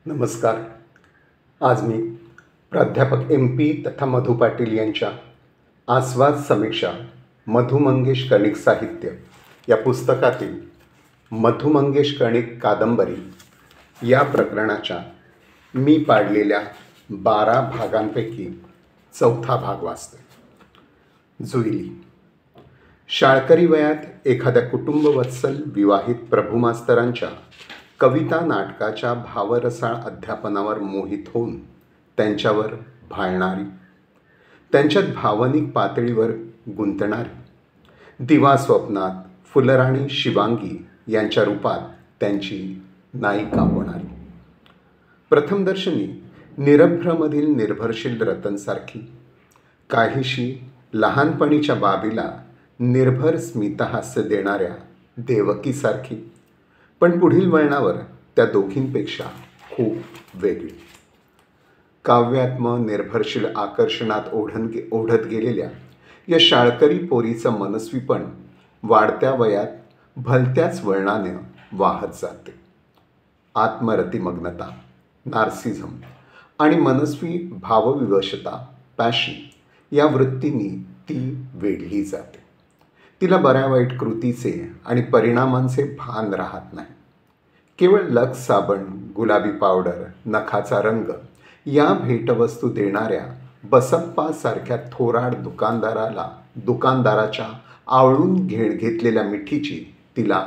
नमस्कार. आज मी प्राध्यापक MP तथा मधु पाटील यांच्या आस्वाद समीक्षा मधु मंगेश कर्णिक साहित्य या पुस्तकातील मधु मंगेश कर्णिक कादंबरी या प्रकरणाच्या मी पाडलेल्या 12 भागांपैकी चौथा भाग वाचते. जुईली. शाळकरी वयात एखाद्या कुटुंबवत्सल विवाहित प्रभुमास्तरांच्या कविता नाटकाच्या भावरसाळ अध्यापनावर मोहित होऊन त्यांच्यावर भाळणारी, त्यांच्यात भावनिक पातळीवर गुंतणारी, दिवा स्वप्नात फुलराणी शिवांगी यांच्या रूपात त्यांची नायिका होणारी, प्रथमदर्शनी निरभ्रमधील निर्भरशील रतनसारखी, काहीशी लहानपणीच्या बाबीला निर्भर स्मितहास्य देणाऱ्या देवकीसारखी, पण पुढील वळणावर त्या दोघींपेक्षा खूप वेगळी. काव्यात्म निर्भरशील आकर्षणात ओढत गेलेल्या या शाळकरी पोरीचं मनस्वीपण वाढत्या वयात भलत्याच वळणाने वाहत जाते. आत्मरतिमग्नता, नार्सिझम आणि मनस्वी भावविवशता, पॅशन या वृत्तींनी ती वेढली जाते. तिला बऱ्या वाईट कृतीचे आणि परिणामांचे भान राहत नाही. केवळ लक्स साबण, गुलाबी पावडर, नखाचा रंग या भेटवस्तू देणाऱ्या बसप्पासारख्या थोराड दुकानदाराच्या आवळून घेतलेल्या मिठीची तिला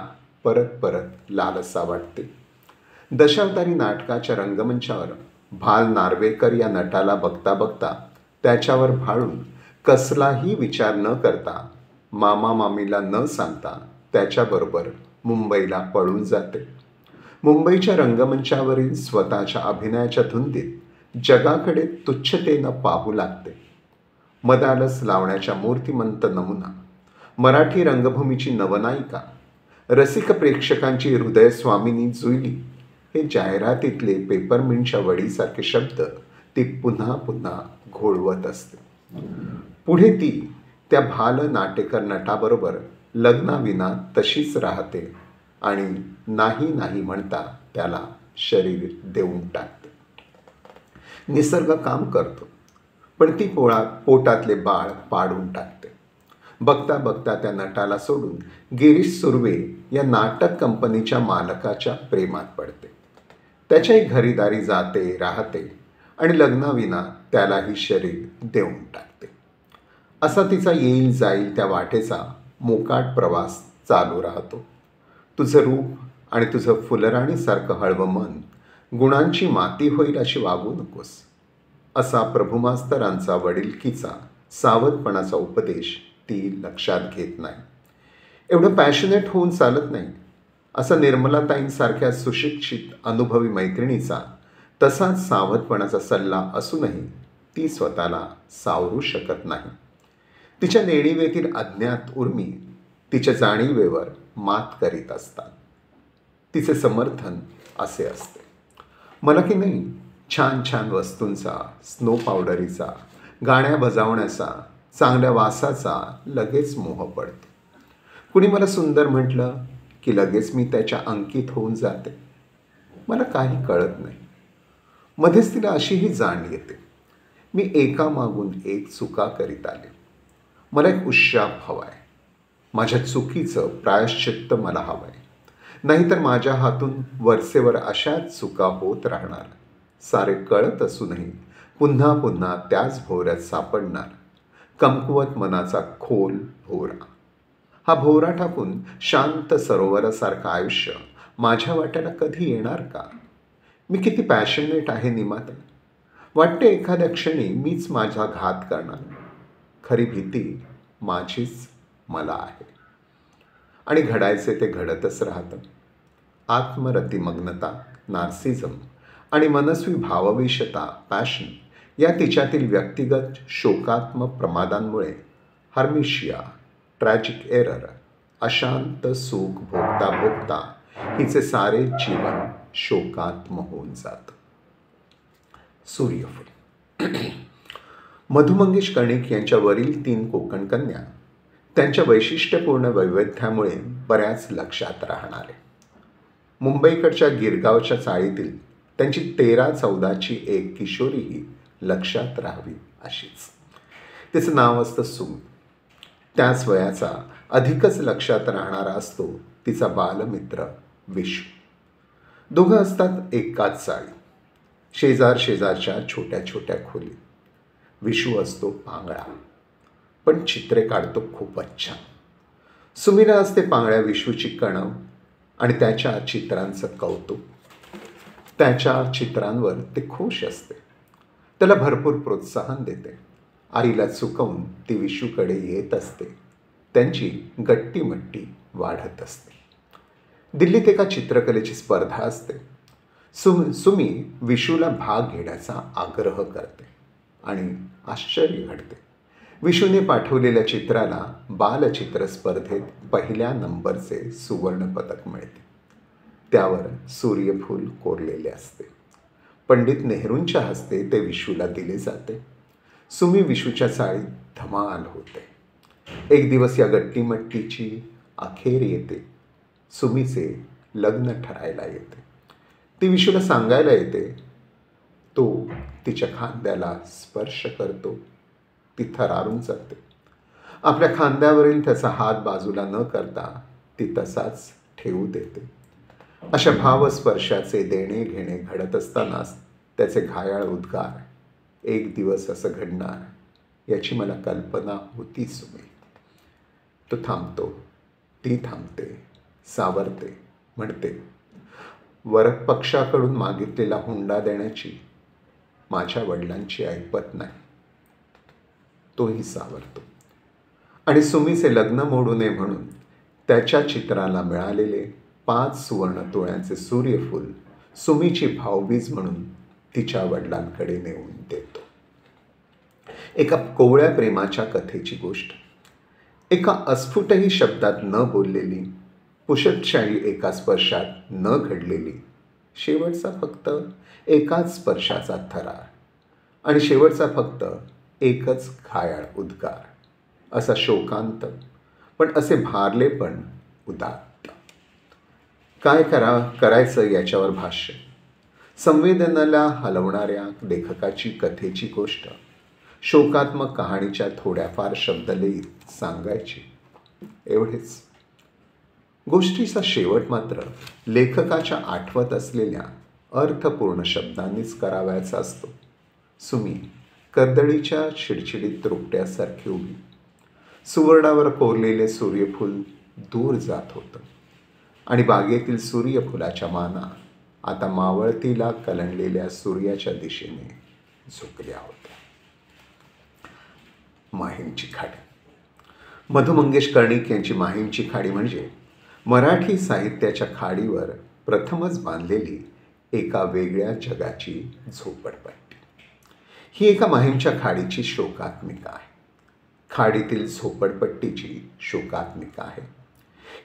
परत परत लालसा वाटते. दशावतारी नाटकाच्या रंगमंचावर भाल नार्वेकर या नटाला बघता बघता त्याच्यावर भाळून कसलाही विचार न करता, मामा मामीला न सांगता त्याच्याबरोबर मुंबईला पळून जाते. मुंबईच्या रंगमंचावरील स्वतःच्या अभिनयाच्या धुंदीत जगाकडे तुच्छतेनं पाहू लागते. मदालस लावण्याच्या मूर्तिमंत नमुना, मराठी रंगभूमीची नवनायिका, रसिक प्रेक्षकांची हृदयस्वामिनी जुईली हे जाहिरातीतले पेपरमिंटच्या वडीसारखे शब्द ती पुन्हा पुन्हा घोळवत असते. पुढे ती त्या भाल नाटेकर नटाबरोबर लग्नाविना तशीच राहते आणि नाही नाही म्हणता त्याला शरीर देऊन टाकते. निसर्ग काम करतो, पण ती पोटातले बाळ पाडून टाकते. बघता बघता त्या नटाला सोडून गिरीश सुर्वे या नाटक कंपनीच्या मालकाच्या प्रेमात पडते. त्याच्याही घरीदारी जाते, राहते आणि लग्नाविना त्यालाही शरीर देऊन टाकते. असा तिचा येईल जाईल त्या वाटेचा मोकाट प्रवास चालू राहतो. तुझं रूप आणि तुझं फुलराणीसारखं हळवं मन गुणांची माती होईल अशी वागू नकोस, असा प्रभुमास्तरांचा वडिलकीचा सावधपणाचा उपदेश ती लक्षात घेत नाही. एवढं पॅशनेट होऊन चालत नाही, असा निर्मलाताईंसारख्या सुशिक्षित अनुभवी मैत्रिणीचा तसाच सावधपणाचा सल्ला असूनही ती स्वतःला सावरू शकत नाही. तिच्या नेणिवेतील अज्ञात उर्मी तिच्या जाणीवेवर मात करीत असतात. तिचे समर्थन असे असते, मला की नाही छान छान वस्तूंचा, स्नो पावडरीचा, गाण्या बजावण्याचा, चांगल्या वासाचा लगेच मोह पडतो. कुणी मला सुंदर म्हटलं की लगेच मी त्याच्या अंकित होऊन जाते. मला काही कळत नाही. मध्येच तिला अशीही जाण येते, मी एकामागून एक चुका करीत आले. मला एक उश्शाप हवा आहे. माझ्या चुकीचं प्रायश्चित्त मला हवं आहे. नाहीतर माझ्या हातून वरचेवर अशाच चुका होत राहणार. सारे कळत असूनही पुन्हा पुन्हा त्याच भोवऱ्यात सापडणार. कमकुवत मनाचा खोल भोवरा. हा भोवरा टाकून शांत सरोवरासारखं आयुष्य माझ्या वाट्याला कधी येणार का? मी किती पॅशनेट आहे निमाता. वाटते एखाद्या क्षणी मीच माझा घात करणार. खरी भीती माझीच मला आहे. आणि घडायचे ते घडतच राहतं. आत्मरतिमग्नता, नार्सिझम आणि मनस्वी भावविशता, पॅशन या तिच्यातील व्यक्तिगत शोकात्मक प्रमादांमुळे हर्मिशिया, ट्रॅजिक एरर, अशांत सुख भोगता भोगता हिचे सारे जीवन शोकात्म होऊन जातं. सूर्यफूल. मधु मंगेश कर्णिक यांच्या वरील 3 कोकण कन्या त्यांच्या वैशिष्ट्यपूर्ण वैविध्यामुळे बऱ्याच लक्षात राहणारे. मुंबईकडच्या गिरगावच्या चाळीतील त्यांची 13-14ची एक किशोरीही लक्षात राहावी अशीच. तिचं नाव असतं सुमी. त्याच वयाचा अधिकच लक्षात राहणारा असतो तिचा बालमित्र विशू. दोघं असतात एकाच चाळी, शेजारच्या छोट्या छोट्या खोली. विशू असतो पांगळा, पण चित्रे काढतो खूपच छान. सुमीला असते पांगळ्या विशूची कणव आणि त्याच्या चित्रांचं कौतुक. त्याच्या चित्रांवर ते खुश असते. त्याला भरपूर प्रोत्साहन देते. आईला चुकवून ती विशूकडे येत असते. त्यांची गट्टीमट्टी वाढत असते. दिल्लीत एका चित्रकलेची स्पर्धा असते. सुमी विशूला भाग घेण्याचा आग्रह करते आणि आश्चर्य घडते. विशूने पाठवलेल्या चित्राला बालचित्र स्पर्धेत पहिल्या नंबरचे सुवर्णपदक मिळते. त्यावर सूर्यफूल कोरलेले असते. पंडित नेहरूंच्या हस्ते ते विशूला दिले जाते. सुमी विशूच्या चाळीत धमाल होते. एक दिवस या गट्टीमट्टीची अखेर येते. सुमीचे लग्न ठरायला येते. ती विशूला सांगायला येते. तो तिच्या खांद्याला स्पर्श करतो. ती थरारून जाते. आपल्या खांद्यावरील त्याचा हात बाजूला न करता ती तसाच ठेवू देते. अशा भावस्पर्शाचे देणे घेणे घडत असतानाच त्याचे घायाळ उद्गार. एक दिवस असं घडणार याची मला कल्पना होती सुमी. तो थांबतो, ती थांबते, सावरते, म्हणते, वरद पक्षाकडून मागितलेला हुंडा देण्याची माझ्या वडिलांची ऐपत नाही. तोही सावरतो आणि सुमीचे लग्न मोडू नये म्हणून त्याच्या चित्राला मिळालेले 5 सुवर्ण तोळ्यांचे सूर्यफूल सुमीची भाऊबीज म्हणून तिच्या वडिलांकडे नेऊन देतो. एका कोवळ्या प्रेमाच्या कथेची गोष्ट. एका अस्फुटही शब्दात न बोललेली, पुशतशाही एका स्पर्शात न घडलेली, शेवटचा फक्त एकाच स्पर्शाचा थरार आणि शेवटचा फक्त एकच घायाळ उद्गार. असा शोकांत पण असे भारले पण उदात्त. काय करायचं याच्यावर भाष्य. संवेदनाला हलवणाऱ्या लेखकाची कथेची गोष्ट शोकात्मक कहाणीच्या थोड्याफार शब्दलयीत सांगायची, एवढेच. गोष्टीचा शेवट मात्र लेखकाच्या आठवत असलेल्या अर्थपूर्ण शब्दांनीच करावयाचा असतो. सुमी कर्दळीच्या चिडचिडीत रोपट्यासारखी उभी. सुवर्णावर कोरलेले सूर्यफूल दूर जात होतं आणि बागेतील सूर्यफुलाच्या माना आता मावळतीला कलंडलेल्या सूर्याच्या दिशेने झुकल्या होत्या. माहीमची खाडी. मधु मंगेश कर्णिक यांची माहीमची खाडी म्हणजे मराठी साहित्याच्या खाडीवर प्रथमच बांधलेली एका वेगळ्या जगाची झोपडपट्टी. ही एका माहीमच्या खाडीची शोकात्मिका आहे. खाडीतील झोपडपट्टीची शोकात्मिका आहे.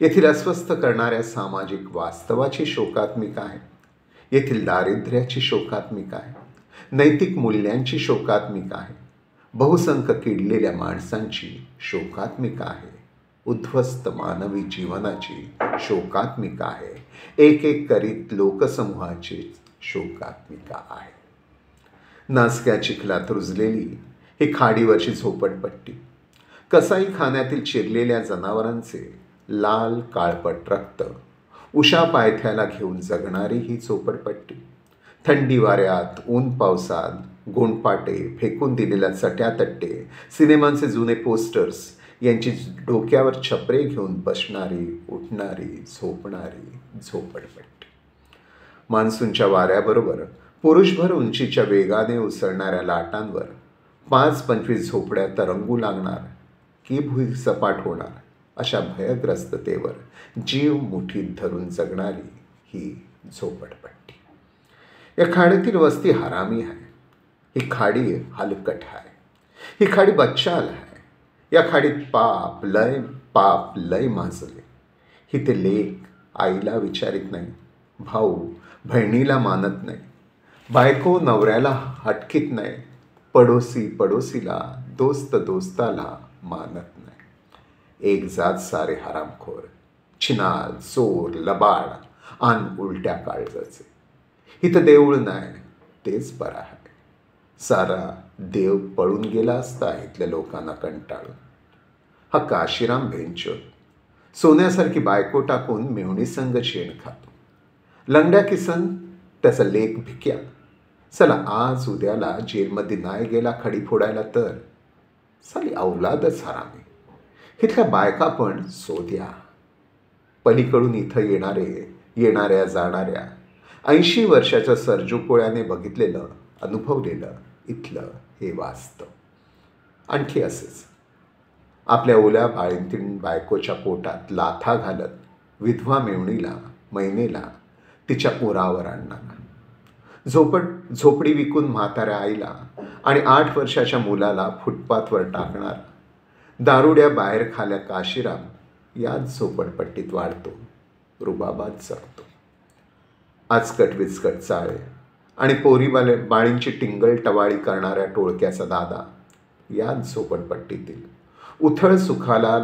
येथील अस्वस्थ करणाऱ्या सामाजिक वास्तवाची शोकात्मिका आहे. येथील दारिद्र्याची शोकात्मिका आहे. नैतिक मूल्यांची शोकात्मिका आहे. बहुसंख्य किडलेल्या माणसांची शोकात्मिका आहे. उद्ध्वस्त मानवी जीवनाची शोकात्मिका आहे. एक एक करीत लोकसमूहाची शोकात्मिका आहे. नासक्या चिखलात रुजलेली ही खाडीवरची झोपडपट्टी, कसाई खाण्यातील चिरलेल्या जनावरांचे लाल काळपट रक्त, उषा पायथ्याला घेऊन जगणारी ही झोपडपट्टी, थंडी वाऱ्यात, ऊन पावसात, गोंडपाटे, फेकून दिलेल्या चट्या तट्टे, सिनेमांचे जुने पोस्टर्स यांची डोक्यावर छपरे घेऊन बसणारी, उठणारी, झोपणारी झोपडपट्टी. मान्सूनच्या वाऱ्याबरोबर पुरुषभर उंचीच्या वेगाने उसळणाऱ्या लाटांवर 5-25 झोपड्या तरंगू लागणार की भुई सपाट होणार अशा भयग्रस्ततेवर जीव मुठीत धरून जगणारी ही झोपडपट्टी. या खाडीतील वस्ती हरामी आहे. ही खाडी हलकट आहे. ही खाडी बच्चाल आहे. या खाडीत पाप लय माजले. ही ते लेक आईला विचारित नाही, भाऊ बहिणीला मानत नाही, बायको नवऱ्याला हटकीत नाही, पडोसी पडोसीला, दोस्त दोस्ताला मानत नाही. एक जात सारे हरामखोर, छिनाल, चोर, लबाड आन उलट्या काळजाचे. इथं देऊळ नाही, तेच बरं आहे. सारा देव पळून गेला असता इथल्या लोकांना कंटाळून. हा काशीराम भेंचोद सोन्यासारखी बायको टाकून मेहुणी संग शेण खातो. लंगड्या किसन त्याचा लेख भिक्या. चला आज उद्याला जेलमध्ये नाही गेला खडी फोडायला तर साली औलादच हरामी. इथल्या बायका पण सोद्या. पलीकडून इथं येणाऱ्या जाणाऱ्या 80 वर्षाच्या सरजुकोळ्याने बघितलेलं अनुभवलेलं इथलं हे वास्तव. आणखी असेच आपल्या ओल्या बाळंतीण बायकोच्या पोटात लाथा घालत विधवा मेवणीला मैनेला तिच्या उरावर आणणारा, झोपडी विकून म्हाताऱ्या आईला आणि 8 वर्षाच्या मुलाला फुटपाथवर टाकणारा, दारुड्या बाहेर खाल्या काशीराम याच झोपडपट्टीत वाढतो, रुबाबात जगतो. आजकट विचकट चाळे आणि पोरी बाळींची टिंगल टवाळी करणाऱ्या टोळक्याचा दादा याच झोपडपट्टीतील उथळ सुखाला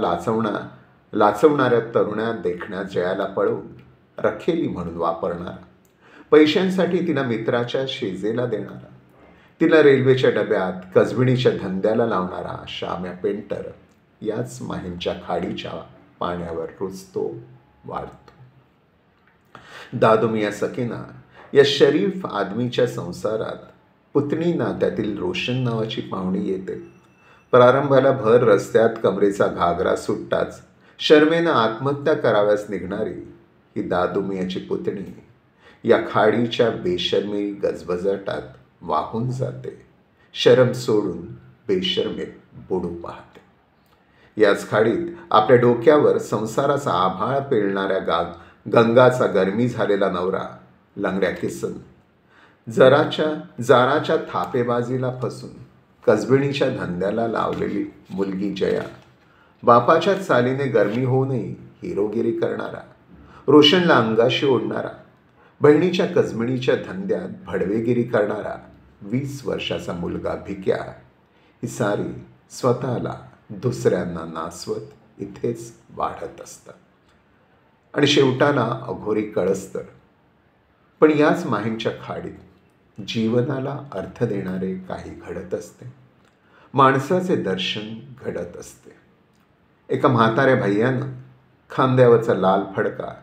लाचवणाऱ्या तरुण्या देखण्या जयाला पळवून रखेली म्हणून वापरणारा, पैशांसाठी तिला मित्राच्या शेजेला देणारा, तिला रेल्वेच्या डब्यात कजविणीच्या धंद्याला लावणारा शाम्या पेंटर याच माहीमच्या खाडीच्या पाण्यावर रुजतो, वाढतो. दादूमिया सकीना या शरीफ आदमीच्या संसारात पुतणी नात्यातील रोशन नावाची पाहुणी येते. प्रारंभाला भर रस्त्यात कमरेचा घागरा सुटताच शर्मेनं आत्महत्या कराव्यास निघणारी ही दादूमियाची पुतणी या खाडीच्या बेशर्मी गजबजाटात वाहून जाते. शरम सोडून बेशर्मेत बुडू पाहते. याच खाडीत आपल्या डोक्यावर संसाराचा आभाळ पेलणाऱ्या गंगाचा गरमी झालेला नवरा लंगड्या किसन जाराच्या थापेबाजीला फसून कजबिणीच्या धंद्याला लावलेली मुलगी जया, बापाच्या चालीने गरमी होऊनही हिरोगिरी करणारा, रोशनला अंगाशी ओढणारा, बहिणीच्या कजबिणीच्या धंद्यात भडवेगिरी करणारा 20 वर्षाचा मुलगा भिक्या, ही सारी स्वतःला दुसऱ्यांना नासवत इथेच वाढत असतात आणि शेवटाला अघोरी कळसतर. पण याच माहीमच्या खाडीत जीवनाला अर्थ देणारे काही घडत असते. माणसाचे दर्शन घडत असते. एका म्हाताऱ्या भैयानं खांद्यावरचा लाल फडका,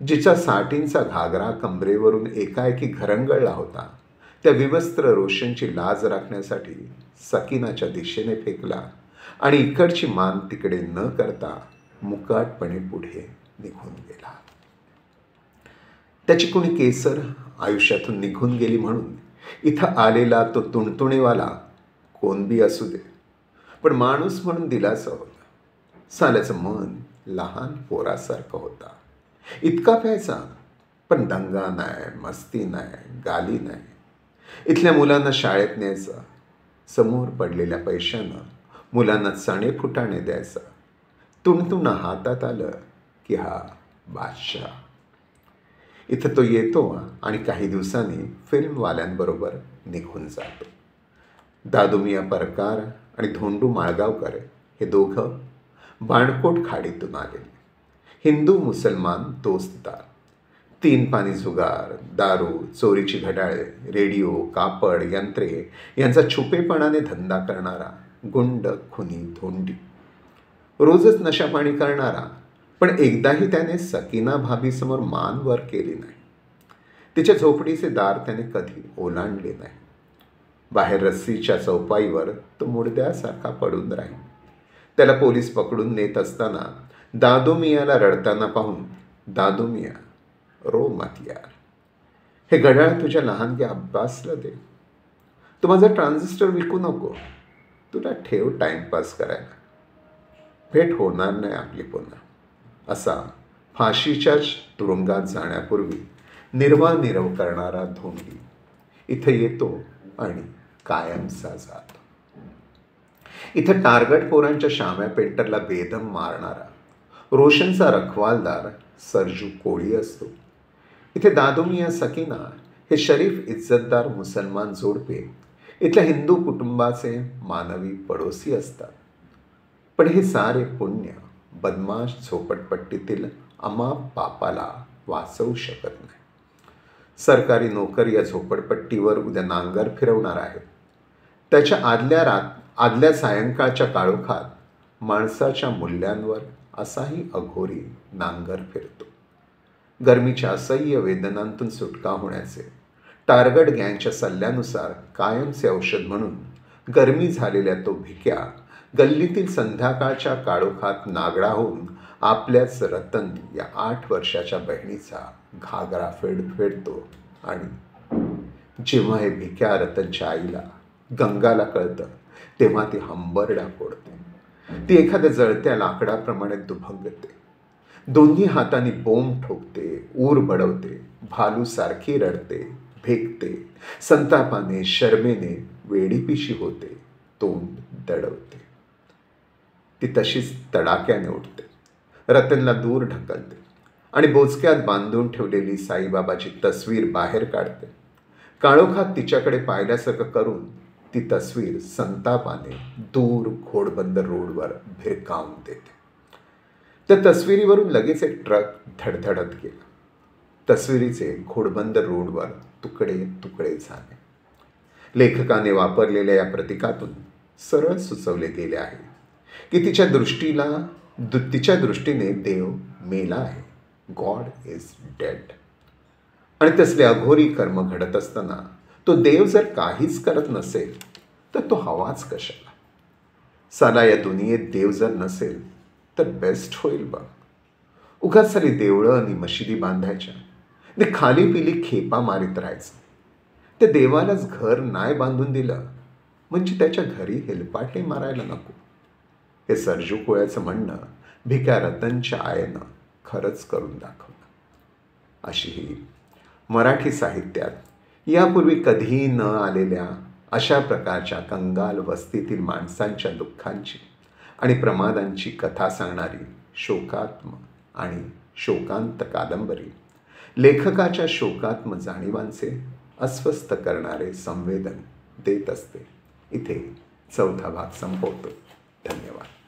जिचा साठींचा घागरा कमरेवरून एकाएकी घरंगळला होता, त्या विवस्त्र रोशनची लाज राखण्यासाठी सकीनाच्या दिशेने फेकला आणि इकडची मान तिकडे न करता मुकाटपणे पुढे निघून गेला. त्याची कोणी केसर आयुष्यातून निघून गेली म्हणून इथं आलेला तो तुणतुणेवाला कोण बी असू दे, पण माणूस म्हणून दिलासा होता. साल्याचं मन लहान पोरासारखं होता. इतका प्यायचा पण दंगा नाही, मस्ती नाही, गाली नाही. इथल्या मुलांना शाळेत न्यायचा, समोर पडलेल्या पैशानं मुलांना चणे फुटाणे द्यायचा. तुणतुणं हातात आलं की हा बादशाह. इथं तो येतो आणि काही दिवसांनी फिल्मवाल्यांबरोबर निघून जातो. दादूमिया परकार आणि धोंडू माळगावकर हे दोघं बाणकोट खाडीतून आले. हिंदू मुसलमान दोस्तदार, 3 पाणी जुगार, दारू, चोरीची घड्याळे, रेडिओ, कापड, यंत्रे यांचा छुपेपणाने धंदा करणारा गुंड खुनी धोंडी. रोजच नशापाणी करणारा, पण एकदाही त्याने सकीना भाभीसमोर मान वर केली नाही. तिच्या झोपडीचे दार त्याने कधी ओलांडले नाही. बाहेर रस्सीच्या चौपाईवर तो मुडद्यासारखा पडून राहील. त्याला पोलीस पकडून नेत असताना दादूमियाला रडताना पाहून, दादूमिया रो मत यार, हे घड्याळ तुझ्या लहानग्या अब्बासला दे. तू माझा ट्रान्झिस्टर विकू नको, तुला ठेव टाइमपास करायला. भेट होणार नाही आपली पुन्हा. असा फाशीच्याच तुरुंगात जाण्यापूर्वी निर्वानिरव करणारा धोंडी इथं येतो आणि कायमचा जातो. इथं टार्गट पोरांच्या शाम्या पेंटरला बेदम मारणारा रोशनचा रखवालदार सरजू कोळी असतो. इथे दादूमिया सकीना हे शरीफ इज्जतदार मुसलमान जोडपे इथल्या हिंदू कुटुंबाचे मानवी पडोसी असतात. पण हे सारे पुण्य बदमाश झोपडपट्टीतील अमाप पापाला वाचवू शकत नाही. सरकारी नोकर या झोपडपट्टीवर उद्या नांगर फिरवणार आहे. त्याच्या आदल्या सायंकाळच्या काळोखात माणसाच्या मूल्यांवर असाही अघोरी नांगर फिरतो. गरमीच्या असह्य वेदनांतून सुटका होण्याचे टार्गेट गँगच्या सल्ल्यानुसार कायमचे औषध म्हणून गरमी झालेल्या तो भिक्या गल्लीतील संध्याकाळच्या काळोखात नागडा होऊन आपल्याच रतन या 8 वर्षाच्या बहिणीचा घागरा फेडतो. आणि जेव्हा हे भिक्या रतनच्या आईला गंगाला कळतं तेव्हा ती हंबरडा फोडते. ती एखाद्या जळत्या लाकडाप्रमाणे दुभंगते. दोन्ही हातांनी बोंब ठोकते, ऊर बडवते, भालूसारखी रडते, भेकते, संतापाने शर्मेने वेडीपिशी होते, तोंड दडवते. ती तशीच तडाक्याने उठते, रतनला दूर ढकलते आणि बोचक्यात बांधून ठेवलेली साईबाबाची तस्वीर बाहेर काढते. काळोखात तिच्याकडे पाहिल्यासारखं करून ती तस्वीर संतापाने दूर घोडबंद रोडवर भिरकावून देते. त्या तस्वीरीवरून लगेच एक ट्रक धडधडत गेला. तस्वीरीचे घोडबंद रोडवर तुकडे तुकडे झाले. लेखकाने वापरलेल्या या प्रतीकातून सरळ सुचवले गेले आहे की तिच्या दृष्टीने देव मेला आहे. God is dead. आणि तसले अघोरी कर्म घडत असताना तो देव जर काहीच करत नसेल तर तो हवाच कशाला? साला या दुनियेत देव जर नसेल तर बेस्ट होईल बघ. उगाच साली देवळं आणि मशिदी बांधायच्या आणि खाली पिली खेपा मारीत राहायचं. त्या देवालाच घर नाही बांधून दिलं म्हणजे त्याच्या घरी हेलपाटे मारायला नको. हे सरजू कोळ्याचं म्हणणं भिक्या रतनच्या आईनं खरंच करून दाखवलं. अशी ही मराठी साहित्यात यापूर्वी कधीही न आलेल्या अशा प्रकारच्या कंगाल वस्तीतील माणसांच्या दुःखांची आणि प्रमादांची कथा सांगणारी शोकात्म आणि शोकांत कादंबरी लेखकाच्या शोकात्म जाणीवांचे अस्वस्थ करणारे संवेदन देत असते. इथे 4था भाग संपवतो. धन्यवाद.